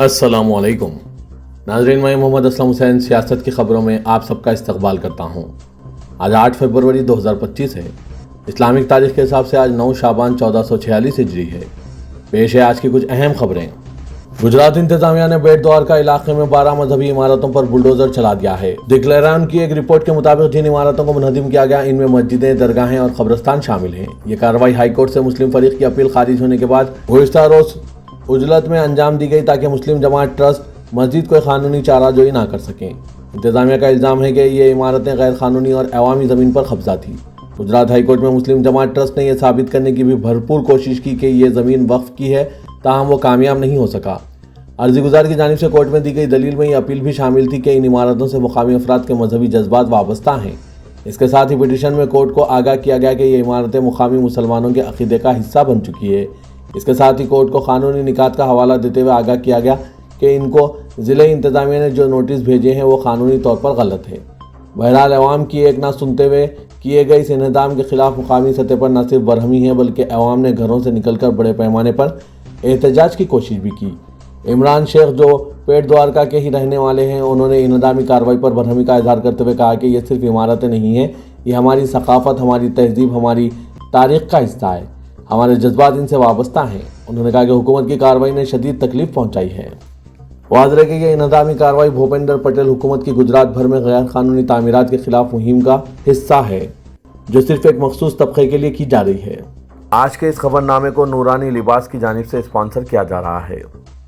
अस्सलामुअलैकुम नाज़रीन, मैं मोहम्मद असलम हुसैन सियासत की ख़बरों में आप सबका इस्तकबाल करता हूँ। आज 8 फरवरी 2025 है। इस्लामिक तारीख के हिसाब से आज 9 शाबान 1446 हिजरी है। पेश है आज की कुछ अहम खबरें। गुजरात इंतजामिया ने बेट द्वारका इलाके में 12 मजहबी इमारतों पर बुलडोजर चला दिया है। दिक्लेरान की एक रिपोर्ट के मुताबिक जिन इमारतों को मुनहदिम किया गया इनमें मस्जिदें, दरगाहें और कब्रस्तान शामिल हैं। ये कार्रवाई हाईकोर्ट से मुस्लिम फरीक की अपील खारिज होने के बाद गुज़िश्ता रोज उजलत में अंजाम दी गई ताकि मुस्लिम जमात ट्रस्ट मस्जिद को कानूनी चाराजोई ना कर सकें। इंतजामिया का इल्ज़ाम है कि ये इमारतें गैर कानूनी और अवामी ज़मीन पर कब्जा थी। गुजरात हाईकोर्ट में मुस्लिम जमात ट्रस्ट ने यह साबित करने की भी भरपूर कोशिश की कि ये ज़मीन वक्फ की है, ताहम वो कामयाब नहीं हो सका। अर्जी गुजार की जानिब से कोर्ट में दी गई दलील में ये अपील भी शामिल थी कि इन इमारतों से मुकामी अफराद के मजहबी जज्बात वाबस्ता हैं। इसके साथ ही पिटीशन में कोर्ट को आगाह किया गया कि ये इमारतें मुकामी मुसलमानों के अकीदे का हिस्सा बन चुकी है। इसके साथ ही कोर्ट को कानूनी निकात का हवाला देते हुए आगाह किया गया कि इनको ज़िले इंतजामिया ने जो नोटिस भेजे हैं वो कानूनी तौर पर गलत है। बहरहाल अवाम की एक ना सुनते हुए किए गए इस इंहदाम के खिलाफ मुकामी सतह पर न सिर्फ बरहमी है बल्कि अवाम ने घरों से निकलकर बड़े पैमाने पर एहतजाज की कोशिश भी की। इमरान शेख जो पेट द्वारका के ही रहने वाले हैं, उन्होंने इंहदामी कार्रवाई पर बरहमी का इजहार करते हुए कहा कि ये सिर्फ इमारतें नहीं हैं, ये हमारी सकाफत, हमारी तहजीब, हमारी तारीख का हिस्सा है, हमारे जज्बात इनसे वाबस्ता हैं। उन्होंने कहा कि हुकूमत की कार्रवाई ने शदीद तकलीफ पहुंचाई है। वाज़ है कि यह इंहदामी कार्रवाई भूपेंद्र पटेल हुकूमत की गुजरात भर में गैर कानूनी तामीरात के खिलाफ मुहिम का हिस्सा है, जो सिर्फ एक मखसूस तबके के लिए की जा रही है। आज के इस खबरनामे को नूरानी लिबास की जानिब से स्पॉन्सर किया जा रहा है।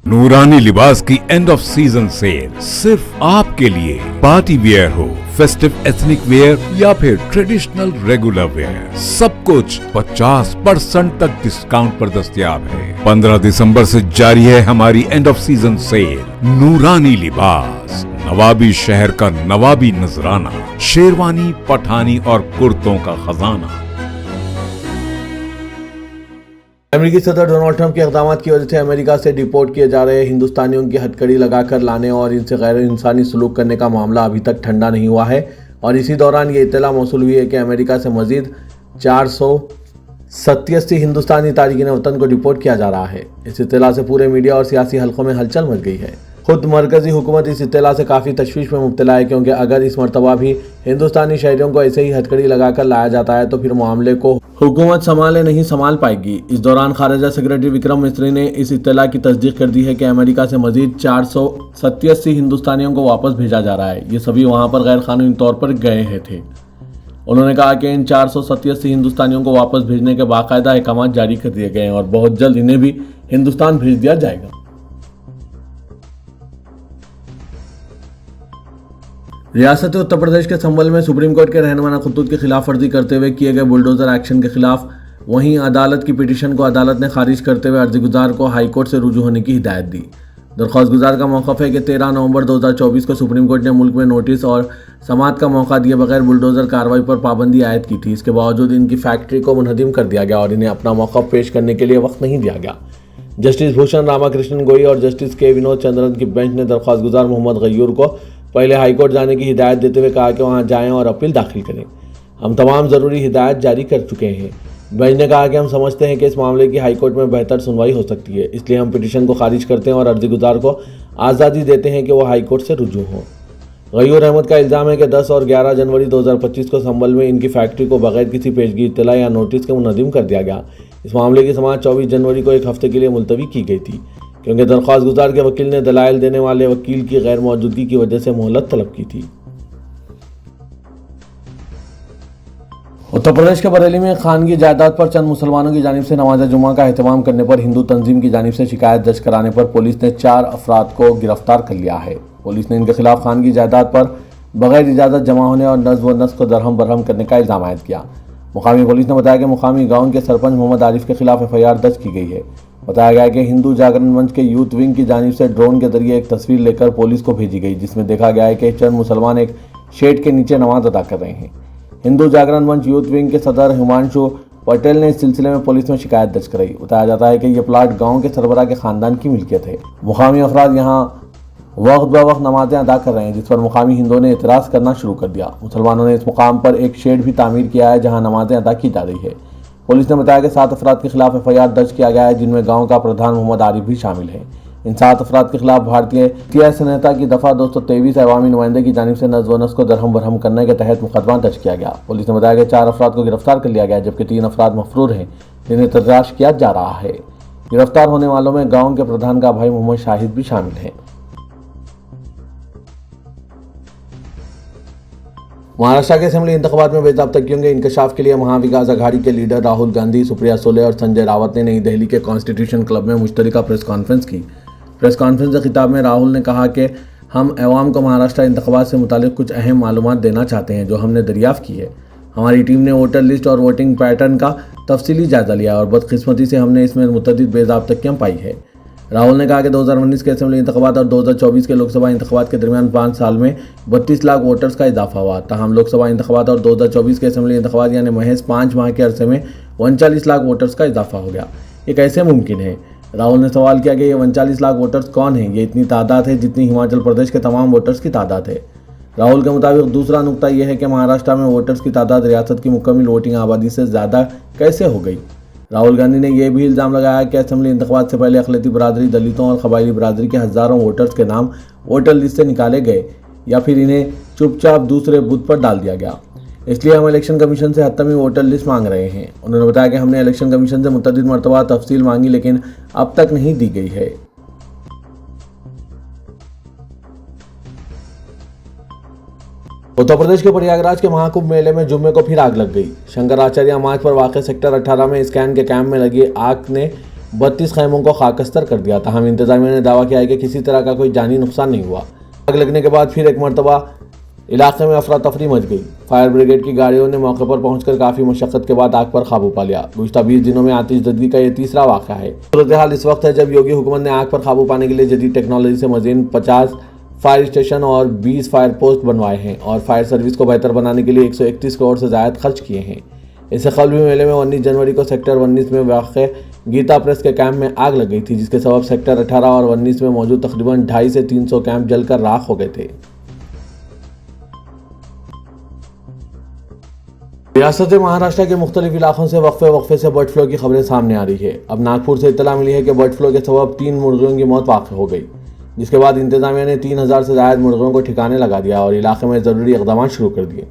नूरानी लिबास की एंड ऑफ सीजन सेल सिर्फ आपके लिए। पार्टी वेयर हो, फेस्टिव एथनिक वेयर या फिर ट्रेडिशनल रेगुलर वेयर, सब कुछ 50% तक डिस्काउंट पर दस्तयाब है। 15 दिसंबर से जारी है हमारी एंड ऑफ सीजन सेल। नूरानी लिबास, नवाबी शहर का नवाबी नजराना, शेरवानी, पठानी और कुर्तों का खजाना। अमेरिकी सदर डोनाल्ड ट्रंप के इक़दाम की वजह से अमेरिका से डिपोर्ट किए जा रहे हिंदुस्तानियों की हथकड़ी लगाकर लाने और इनसे गैर इंसानी सलूक करने का मामला अभी तक ठंडा नहीं हुआ है और इसी दौरान ये इत्तला मौसूल हुई है कि अमेरिका से मजीद 487 हिंदुस्तानी तारिकीन वतन को डिपोर्ट किया जा रहा है। इस इत्तला से पूरे मीडिया और सियासी हलकों में हलचल मच गई है। खुद मरकजी हुकूमत इस इत्तला से काफ़ी तशवीश में मुब्तला है, क्योंकि अगर इस मरतबा भी हिंदुस्तानी शहरियों को ऐसे ही हथकड़ी लगाकर लाया जाता है तो फिर मामले को हुकूमत संभाल पाएगी। इस दौरान खारजा सेक्रेटरी विक्रम मिस्री ने इस इत्तला की तस्दीक कर दी है कि अमेरिका से मजीद 487 हिंदुस्तानियों को वापस भेजा जा रहा है। ये सभी वहाँ पर गैर कानूनी तौर पर गए थे। उन्होंने कहा कि इन 487 हिंदुस्तानियों को वापस भेजने के बाकायदा अहकाम जारी कर दिए गए हैं और बहुत जल्द इन्हें भी हिंदुस्तान भेज दिया जाएगा। रियासत उत्तर प्रदेश के संभल में सुप्रीम कोर्ट के रहनुमा खतूत की खिलाफ वर्जी करते हुए किए गए बुलडोजर एक्शन के खिलाफ वहीं अदालत की पिटीशन को अदालत ने खारिज करते हुए अर्जी गुजार को हाईकोर्ट से रुजू होने की हिदायत दी। दरख्वास्त गुजार का मौक़िफ़ है कि 13 नवंबर 2024 को सुप्रीम कोर्ट ने मुल्क में नोटिस और समाअत का मौका दिए बगैर बुलडोजर कार्रवाई पर पाबंदी आयद की थी। इसके बावजूद इनकी फैक्ट्री को मुनहदिम कर दिया गया और इन्हें अपना मौक़िफ़ पेश करने के लिए वक्त नहीं दिया गया। जस्टिस भूषण रामाकृष्णन गोई और जस्टिस के विनोद चंद्रन की बेंच ने दरख्वास्त गुजार मोहम्मद गयूर को पहले हाईकोर्ट जाने की हिदायत देते हुए कहा कि वहां जाएं और अपील दाखिल करें। हम तमाम ज़रूरी हिदायत जारी कर चुके हैं। बेंच ने कहा कि हम समझते हैं कि इस मामले की हाईकोर्ट में बेहतर सुनवाई हो सकती है, इसलिए हम पिटीशन को खारिज करते हैं और अर्जी गुजार को आज़ादी देते हैं कि वह हाईकोर्ट से रुजू हों। गयूर अहमद का इल्ज़ाम है कि 10 और 11 जनवरी 2025 को संभल में इनकी फैक्ट्री को बगैर किसी पेशगी इत्तला या नोटिस के मुनहदिम कर दिया गया। इस मामले की समाअत 24 जनवरी को एक हफ्ते के लिए मुलतवी की गई थी, क्योंकि दरख्वास्त गुजार के वकील ने दलाइल देने वाले वकील की गैर मौजूदगी की वजह से मोहलत तलब की थी। उत्तर प्रदेश के बरेली में खानगी जायदाद पर चंद मुसलमानों की जानिब से नमाज जुमा का एहतमाम करने पर हिंदू तंजीम की जानिब से शिकायत दर्ज कराने पर पुलिस ने 4 अफराद को गिरफ्तार कर लिया है। पुलिस ने इनके खिलाफ खानगी जायदाद पर बगैर इजाज़त जमा होने और नज़्म व नस्ख को दरहम बरहम करने का इल्ज़ाम आयद किया। मुकामी पुलिस ने बताया कि मुकामी गाँव के सरपंच मोहम्मद आरिफ के खिलाफ FIR दर्ज की गई है। बताया गया कि हिंदू जागरण मंच के यूथ विंग की जानिब से ड्रोन के जरिए एक तस्वीर लेकर पुलिस को भेजी गई, जिसमें देखा गया है कि चंद मुसलमान एक शेड के नीचे नमाज अदा कर रहे हैं। हिंदू जागरण मंच यूथ विंग के सदर हिमांशु पटेल ने इस सिलसिले में पुलिस में शिकायत दर्ज कराई। बताया जाता है कि यह प्लाट गाँव के सरबराह के खानदान की मिल्कियत है। मुकामी अफराद यहाँ वक्त ब वक्त नमाजें अदा कर रहे हैं, जिस पर मुकामी हिंदुओं ने एतराज़ करना शुरू कर दिया। मुसलमानों ने इस मुकाम पर एक शेड भी तामीर किया है जहाँ नमाजें अदा की जा रही है। पुलिस ने बताया कि 7 अफराद के खिलाफ FIR दर्ज किया गया है, जिनमें गांव का प्रधान मोहम्मद आरिफ भी शामिल है। इन 7 अफराद के खिलाफ भारतीय संहिता की दफा 223 अवामी नुमाइंदे की जानिब से नज़्म व नस्क को दरहम बरहम करने के तहत मुकदमा दर्ज किया गया। पुलिस ने बताया कि 4 अफराद को गिरफ्तार कर लिया गया, जबकि 3 अफराद मफरूर हैं जिन्हें तलाश किया जा रहा है। गिरफ्तार होने वालों में गांव के प्रधान का भाई मोहम्मद शाहिद भी शामिल है। महाराष्ट्र के असेंबली इंतखाबात में बेज़ाब्तगियों के इंकशाफ के लिए महाविकास अघाड़ी के लीडर राहुल गांधी, सुप्रिया सुले और संजय रावत ने नई दिल्ली के कॉन्स्टिट्यूशन क्लब में मुश्तरका प्रेस कॉन्फ्रेंस की। प्रेस कॉन्फ्रेंस के खिताब में राहुल ने कहा कि हम अवाम को महाराष्ट्र इंतखाबात से मुतालिक कुछ अहम मालूमात देना चाहते हैं जो हमने दरियाफ्त की है। हमारी टीम ने वोटर लिस्ट और वोटिंग पैटर्न का तफसीली जायजा लिया और बदकिस्मती से हमने इसमें मुतअद्दिद बेज़ाब्तगियां पाई है। राहुल ने कहा कि 2019 के असेंबली इंतखाबात और 2024 के लोकसभा इंतखाबात के दरमियान 5 साल में 32 लाख वोटर्स का इजाफा हुआ। ताहम लोकसभा इंतखाबात और 2024 के असेंबली इंतखाबात यानी महज 5 माह के अरसे में 39 लाख वोटर्स का इजाफा हो गया। ये कैसे मुमकिन है? राहुल ने सवाल किया कि ये 39 लाख वोटर्स कौन हैं? ये इतनी तादाद है जितनी हिमाचल प्रदेश के तमाम वोटर्स की तादाद है। राहुल के मुताबिक दूसरा नुकता यह है कि महाराष्ट्र में वोटर्स की तादाद रियासत की मुकम्मल वोटिंग आबादी से ज़्यादा कैसे हो गई। राहुल गांधी ने यह भी इल्ज़ाम लगाया कि असेंबली इंतखाबात से पहले अक़लियती बरादरी, दलितों और कबायली बरादरी के हज़ारों वोटर्स के नाम वोटर लिस्ट से निकाले गए या फिर इन्हें चुपचाप दूसरे बूथ पर डाल दिया गया। इसलिए हम इलेक्शन कमीशन से हतमी वोटर लिस्ट मांग रहे हैं। उन्होंने बताया कि हमने इलेक्शन कमीशन से मुतअद्दिद मरतबा तफसील मांगी लेकिन अब तक नहीं दी गई है। उत्तर प्रदेश के प्रयागराज के महाकुंभ मेले में जुम्मे को फिर आग लग गई। शंकराचार्य मार्ग पर वाक़ सेक्टर 18 में स्कैन के कैंप में लगी आग ने 32 खैमों को खाकस्तर कर दिया। ताहम इंतजामिया ने दावा किया है कि किसी तरह का कोई जानी नुकसान नहीं हुआ। आग लगने के बाद फिर एक मरतबा इलाके में अफरा तफरी मच गई। फायर ब्रिगेड की गाड़ियों ने मौके पर पहुंचकर काफ़ी मशक्क़त के बाद आग पर काबू पा लिया। गुज़िश्ता 20 दिनों में आतिशज़दी का यह तीसरा वाक़ा है। सूरत हाल इस वक्त है जब योगी हुकूमत ने आग पर काबू पाने के लिए जदीद टेक्नोलॉजी से मज़ीद 50 फायर स्टेशन और 20 फायर पोस्ट बनवाए हैं और फायर सर्विस को बेहतर बनाने के लिए 131 करोड़ से ज़्यादा खर्च किए हैं। इससे कबल भी मेले में 19 जनवरी को सेक्टर 19 में वाक़ गीता प्रेस के कैंप में आग लग गई थी, जिसके सबब सेक्टर 18 और 19 में मौजूद तकरीबन 250 से 300 कैंप जलकर राख हो गए थे। रियासत महाराष्ट्र के मुख्तलिफ इलाकों से वक्फे से बर्ड फ्लू की खबरें सामने आ रही है। अब नागपुर से इत्तला मिली है कि बर्ड फ्लू के सबब 3 मुर्गियों की मौत वाक़ हो गई, जिसके बाद इंतजामिया ने 3000 से ज़्यादा मुर्गियों को ठिकाने लगा दिया और इलाके में ज़रूरी इक़दाम शुरू कर दिए।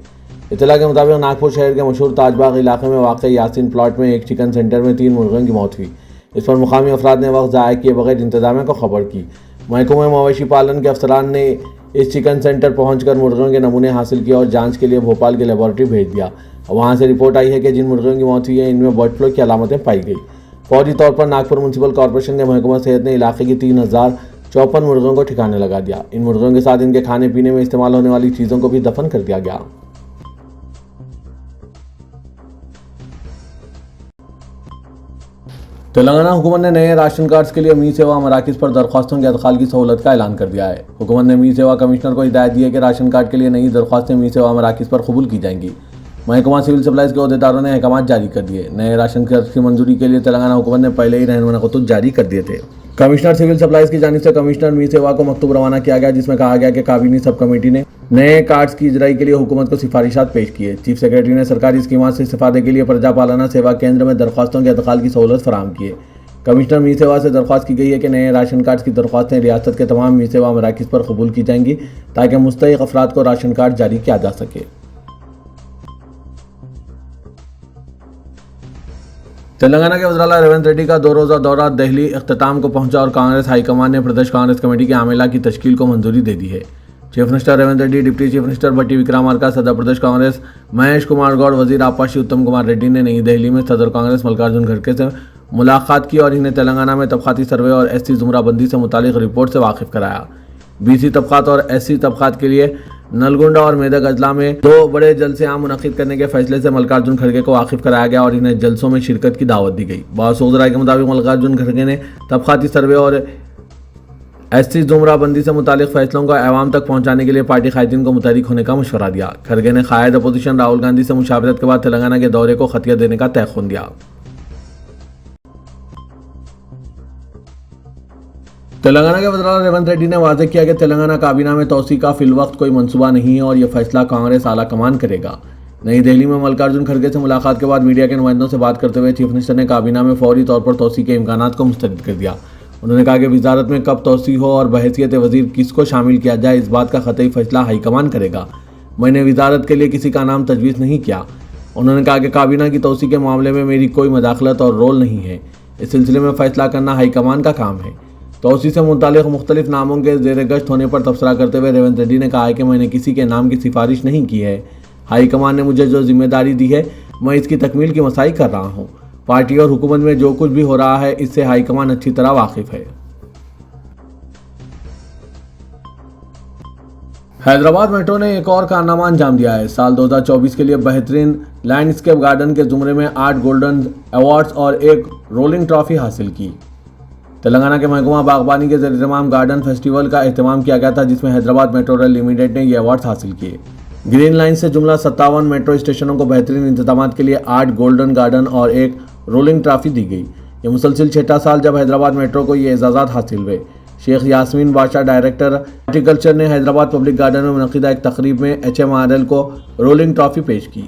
इत्तला के मुताबिक नागपुर शहर के मशहूर ताजबाग इलाके में वाक़ यासीन प्लॉट में एक चिकन सेंटर में 3 मुर्गियों की मौत हुई। इस पर मुकामी अफराद ने वक्त ज़ाया किए बगैर इंतजामिया को खबर की। महकमे मवेशी पालन के अफसरान ने इस चिकन सेंटर पहुंचकर मुर्गियों के नमूने हासिल किए और जांच के लिए भोपाल की लेबॉरेटरी भेज दिया। वहां से रिपोर्ट आई है कि जिन मुर्गियों की मौत हुई है इनमें बर्ड फ्लू की अलामतें पाई गई। फौरी तौर पर नागपुर म्यूनसिपल कॉरपोरेशन के महकमा सेहत ने इलाके की 3054 मुर्गियों को ठिकाने लगा दिया। इन मुर्गियों के साथ इनके खाने पीने में इस्तेमाल होने वाली चीज़ों को भी दफन कर दिया गया। तेलंगाना हुकूमत ने नए राशन कार्ड्स के लिए मी सेवा मराकज़ पर दरख्वास्तों के अदखाल की सहूलत का ऐलान कर दिया है। हुकूमत ने मी सेवा कमिश्नर को हिदायत दी है कि राशन कार्ड के लिए नई दरख्वास्तें मी सेवा मराकज़ पर कबूल की जाएंगी। महकमा सिविल सप्लाईज के अहदेदारों ने अहकाम जारी कर दिए। नए राशन कार्ड की मंजूरी के लिए तेलंगाना हुकूमत ने पहले ही रहनुमा खतूत जारी कर दिए थे। कमिश्नर सिविल सप्लाईज की जानिब से कमिश्नर मी सेवा को मकतूब रवाना किया गया, जिसमें कहा गया कि काबीनी सब कमेटी ने नए कार्ड्स की इजराई के लिए हुकूमत को सिफारिशात पेश की है। चीफ सेक्रेटरी ने सरकारी स्कीमात से इस्तेफादे के लिए प्रजा पालना सेवा केंद्र में दरख्वास्तों के अदखाल की सहूलत फराहम की है। कमिश्नर मी सेवा से दरख्वास्त की गई है कि नए राशन कार्ड की दरख्वास्तें रियासत के तमाम मी सेवा मराकज़ पर कबूल की जाएंगी ताकि मुस्तहिक़ अफराद को राशन कार्ड जारी किया जा सके। तेलंगाना के वज़ीर रेवंत रेड्डी का 2 रोज़ा दौरा दिल्ली इख्तिताम को पहुंचा और कांग्रेस हाईकमान ने प्रदेश कांग्रेस कमेटी के आमेला की तश्कील को मंजूरी दे दी है। Chief minister Revanth Reddy, deputy chief minister Bhatti Vikramarka, सदर प्रदेश कांग्रेस महेश कुमार गौड़, वजीर आपाशी उत्तम कुमार रेड्डी ने नई दिल्ली में सदर कांग्रेस मल्लिकार्जुन खड़गे से मुलाकात की और इन्हें तेलंगाना में तबक़ाती सर्वे और एससी ज़ुमराबंदी से मुतालिक रिपोर्ट से वाकिफ़ कराया। बीसी तबक़ात और एससी तबक़ात के लिए नलगुंडा और मेदक अजला में 2 बड़े जलसे आम मुनक़िद करने के फैसले से मल्लिकार्जुन खड़गे को वाकिफ़ कराया गया और इन्हें जलसों में शिरकत की दावत दी गई। बास वज़राए के मुताबिक मल्लिकार्जुन खड़गे ने तबक़ाती सर्वे और एससी ज़ुमराबंदी से मुतालिक फैसलों को अवाम तक पहुँचाने के लिए पार्टी कायदीन को मुतहरिक होने का मशवरा दिया। खड़गे ने कायद अपोजिशन राहुल गांधी से मुशावरत के बाद तेलंगाना के दौरे को खतिया देने का तयक़ुन दिया। तेलंगाना के वज़ीर रेवंत रेड्डी ने वाज़ेह किया कि तेलंगाना काबीना में तौसी का फिलवक्त कोई मंसूबा नहीं है और यह फैसला कांग्रेस आला कमान करेगा। नई दिल्ली में मल्लिकार्जुन खड़गे से मुलाकात के बाद मीडिया के नुमाइंदों से बात करते हुए चीफ मिनिस्टर ने काबीना में फौरी तौर पर तौसी के इम्कानात को मुस्तरद कर दिया। उन्होंने कहा कि वजारत में कब तोसी हो और बहैसियत वजीर किसको शामिल किया जाए, इस बात का ख़तई फैसला हाईकमान करेगा। मैंने वजारत के लिए किसी का नाम तजवीज़ नहीं किया। उन्होंने कहा कि काबीना की तोसी के मामले में मेरी कोई मदाखलत और रोल नहीं है। इस सिलसिले में फ़ैसला करना हाईकमान का काम है। तोसी से मुतालिक मुख्तलिफ नामों के ज़ेर गश्त होने पर तबसरा करते हुए रेवंत रेड्डी ने कहा है कि मैंने किसी के नाम की सिफारिश नहीं की है। हाईकमान ने मुझे जो जिम्मेदारी दी है मैं इसकी तकमील की मसाई कर रहा हूँ। पार्टी और हुकूमत में जो कुछ भी हो रहा है इससे हाईकमान अच्छी तरह वाकिफ है। हैदराबाद मेट्रो ने एक और कारनामा अंजाम दिया है। साल 2024 के लिए बेहतरीन लैंडस्केप गार्डन के जुमरे में 8 गोल्डन अवार्ड्स और एक रोलिंग ट्रॉफी हासिल की। तेलंगाना के महकमा बागबानी के ज़ेर-ए-तमाम गार्डन फेस्टिवल का एहतमाम किया गया था, जिसमें हैदराबाद मेट्रो रेल लिमिटेड ने ये अवार्ड्स हासिल किए। ग्रीन लाइन से जुमला 57 मेट्रो स्टेशनों को बेहतरीन इंतजाम के लिए 8 गोल्डन गार्डन और एक रोलिंग ट्रॉफी दी गई। ये मुसलसिल 6ठा साल जब हैदराबाद मेट्रो को ये एजाज़ात हासिल हुए। शेख यास्मीन बादशाह डायरेक्टर हॉर्टिकल्चर ने हैदराबाद पब्लिक गार्डन में मुनक़िदा एक तकरीब में HMRL को रोलिंग ट्रॉफी पेश की।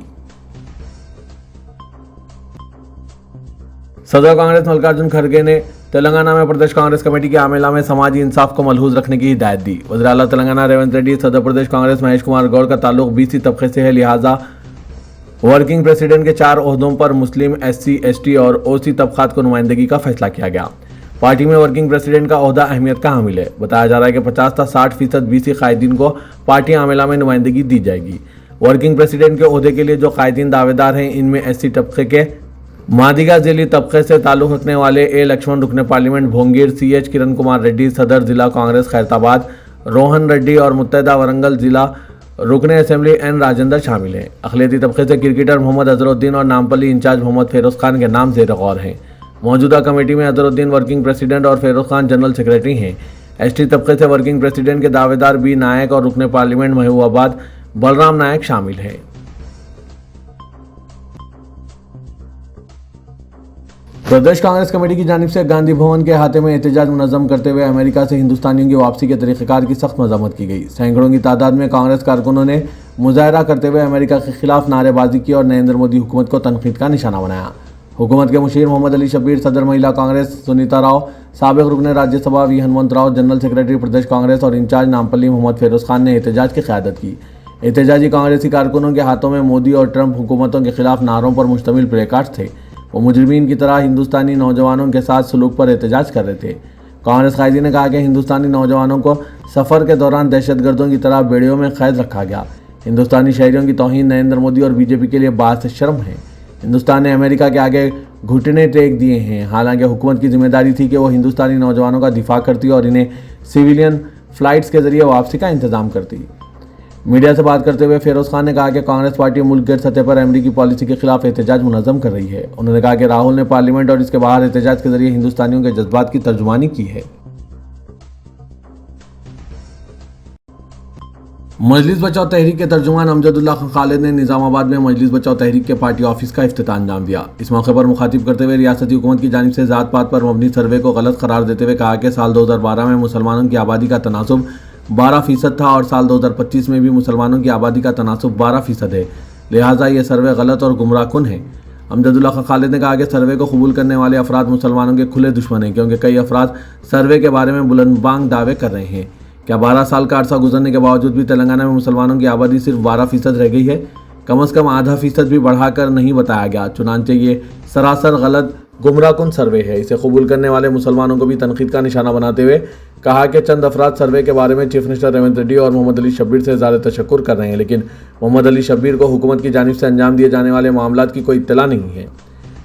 सदर कांग्रेस मल्लिकार्जुन खड़गे ने तेलंगाना में प्रदेश कांग्रेस कमेटी के आमेला में समाजी इंसाफ को मलहूज रखने की हिदायत दी। वज़ीर आला तेलंगाना रेवंत रेड्डी, सदर प्रदेश कांग्रेस महेश कुमार गौड़ का ताल्लुक BC तबके से है, लिहाजा वर्किंग प्रेसिडेंट के 4 ओहदों पर मुस्लिम, SC, ST और OC तबकात को नुमाइंदगी का फैसला किया गया। पार्टी में वर्किंग प्रेसिडेंट का ओहदा अहमियत का हामिल है। बताया जा रहा है कि 50 से 60% BC कायदीन को पार्टी आमेला में नुमाइंदगी दी जाएगी। वर्किंग प्रेसिडेंट के ओहदे के लिए जो कायदीन दावेदार हैं, इनमें SC तबके के मादिगा जिली तबके से ताल्लुक़ रखने वाले A लक्ष्मण रुकने पार्लियामेंट भोंगीर, CH किरण कुमार रेड्डी, सदर जिला कांग्रेस खैरताबाद रोहन रेड्डी और मुत्तहदा वरंगल जिला रुकने असेंबली N राजेंद्र शामिल हैं। अक़लियती तबके से क्रिकेटर मोहम्मद अजहरुद्दीन और नामपल्ली इंचार्ज मोहम्मद फेरोज़ खान के नाम ज़ेर गौर हैं। मौजूदा कमेटी में अजहरुद्दीन वर्किंग प्रेसिडेंट और फेरोज़ खान जनरल सेक्रेटरी हैं। ST तबके से वर्किंग प्रेसिडेंट के दावेदार B नायक और रुकने पार्लियामेंट महबूबाबाद बलराम नायक शामिल हैं। प्रदेश कांग्रेस कमेटी की जानिब से गांधी भवन के अहाते में एहतजाज मुनज़्ज़म करते हुए अमेरिका से हिंदुस्तानियों की वापसी के तरीक़ेकार की सख्त मज़म्मत की गई। सैकड़ों की तादाद में कांग्रेस कारकुनों ने मुजाहरा करते हुए अमेरिका के खिलाफ नारेबाजी की और नरेंद्र मोदी हुकूमत को तनकीद का निशाना बनाया। हुकूमत के मुशीर मोहम्मद अली शब्बीर, सदर महिला कांग्रेस सुनीता राव, साबिक़ रुकने Rajya V Hanumantha Rao, general secretary प्रदेश कांग्रेस और इंचार्ज नामपल्ली मोहम्मद फेरोज़ खान ने एहतजाज की क़यादत की। एहतजाजी कांग्रेसी कारकुनों के हाथों में मोदी और ट्रंप हुकूमतों के खिलाफ नारों पर मुश्तमिल प्ले कार्ड्स थे। वो मुजरिमीन की तरह हिंदुस्तानी नौजवानों के साथ सलूक पर एहतजाज कर रहे थे। कांग्रेस कायदी ने कहा कि हिंदुस्तानी नौजवानों को सफ़र के दौरान दहशतगर्दों की तरह बेड़ियों में कैद रखा गया। हिंदुस्तानी शहरियों की तौहीन नरेंद्र मोदी और BJP के लिए बात शर्म है। हिंदुस्तान ने अमेरिका के आगे घुटने टेक दिए हैं। हालांकि हुकूमत की जिम्मेदारी थी कि वो हिंदुस्तानी नौजवानों का दिफा करती और इन्हें सिविलियन फ़्लाइट्स के ज़रिए वापसी का इंतज़ाम करती। मीडिया से बात करते हुए फेरोज़ खान ने कहा कि कांग्रेस पार्टी मुल्क गिर सतह पर अमेरिकी पॉलिसी के खिलाफ एहतजाज मुनज़्ज़म कर रही है। उन्होंने कहा कि राहुल ने पार्लियामेंट और इसके बाहर एहतजाज के जरिए हिंदुस्तानियों के जज्बात की तर्जुमानी की है। मजलिस बचाओ तहरीक के तर्जुमान अमजदुल्ला खान खालिद ने निज़ामाबाद में मजलिस बचाओ तहरीक के पार्टी ऑफिस का इफ्तिताह अंजाम दिया। इस मौके पर मुखातिब करते हुए रियासती हुकूमत की जानिब से ज़ात पात पर मबनी सर्वे को गलत करार देते हुए कहा कि साल 2012 में मुसलमानों की आबादी का तनासुब 12% था और साल 2025 में भी मुसलमानों की आबादी का तनासुब 12% है, लिहाजा ये सर्वे गलत और गुमराहकुन है। अमजदुल्ला खान खालिद ने कहा कि सर्वे को कबूल करने वाले अफराद मुसलमानों के खुले दुश्मन हैं, क्योंकि कई अफराद सर्वे के बारे में बुलंदबांग दावे कर रहे हैं। क्या 12 साल का अरसा गुजरने के बावजूद भी तेलंगाना में मुसलमानों की आबादी सिर्फ 12% रह गई है? कम अज़ कम आधा फीसद भी बढ़ाकर नहीं बताया गया। चुनांचे ये सरासर गलत गुमराहकुन सर्वे है। इसे कबूल करने वाले मुसलमानों को भी तनकीद का निशाना बनाते हुए कहा कि चंद अफराद सर्वे के बारे में चीफ मिनिस्टर रेवंत रेड्डी और मोहम्मद अली शब्बीर से इज़हार तशक्कुर कर रहे हैं, लेकिन मोहम्मद अली शब्बीर को हुकूमत की जानिब से अंजाम दिए जाने वाले मामलात की कोई इत्तला नहीं है।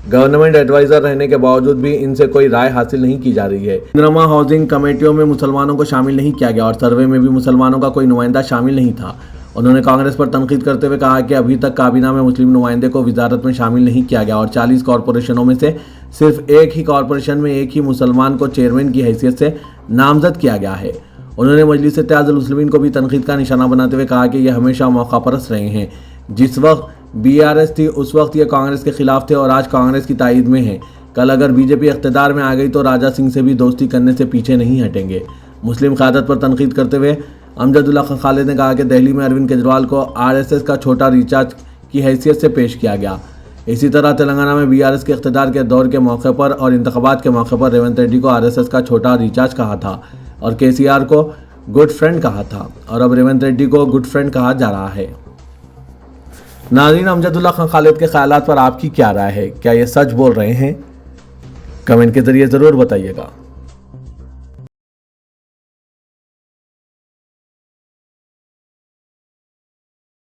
गवर्नमेंट एडवाइज़र रहने के बावजूद भी इनसे कोई राय हासिल नहीं की जा रही है। इंदिरा हाउसिंग कमेटियों में मुसलमानों को शामिल नहीं किया गया और सर्वे में भी मुसलमानों का कोई नुमाइंदा शामिल नहीं था। उन्होंने कांग्रेस पर तनकीद करते हुए कहा कि अभी तक काबीना में मुस्लिम नुमाइंदे को वजारत में शामिल नहीं किया गया और 40 कॉरपोरेशनों में से सिर्फ एक ही कॉरपोरेशन में एक ही मुसलमान को चेयरमैन की हैसियत से नामजद किया गया है। उन्होंने मजलिस इत्तेहादुल मुस्लिमीन को भी तनकीद का निशाना बनाते हुए कहा कि यह हमेशा मौका परस्त रहे हैं। जिस वक्त BRS थी उस वक्त ये कांग्रेस के खिलाफ थे और आज कांग्रेस की तायद में है। कल अगर BJP इख्तिदार में आ गई तो राजा सिंह से भी दोस्ती करने से पीछे नहीं हटेंगे। मुस्लिम क़यादत पर तनकीद करते हुए अमजदुल्ला खान खालिद ने कहा कि दिल्ली में अरविंद केजरीवाल को RSS का छोटा रिचार्ज की हैसियत से पेश किया गया। इसी तरह तेलंगाना में बीआरएस के इख्तिदार के दौर के मौके पर और इंतखाबात के मौके पर रेवंत रेड्डी को आरएसएस का छोटा रिचार्ज कहा था और केसीआर को गुड फ्रेंड कहा था, और अब रेवंत रेड्डी को गुड फ्रेंड कहा जा रहा है। नाज़रीन, अमजदुल्ला खान खालिद के ख्यालात पर आपकी क्या राय है? क्या ये सच बोल रहे हैं? कमेंट के जरिए ज़रूर बताइएगा।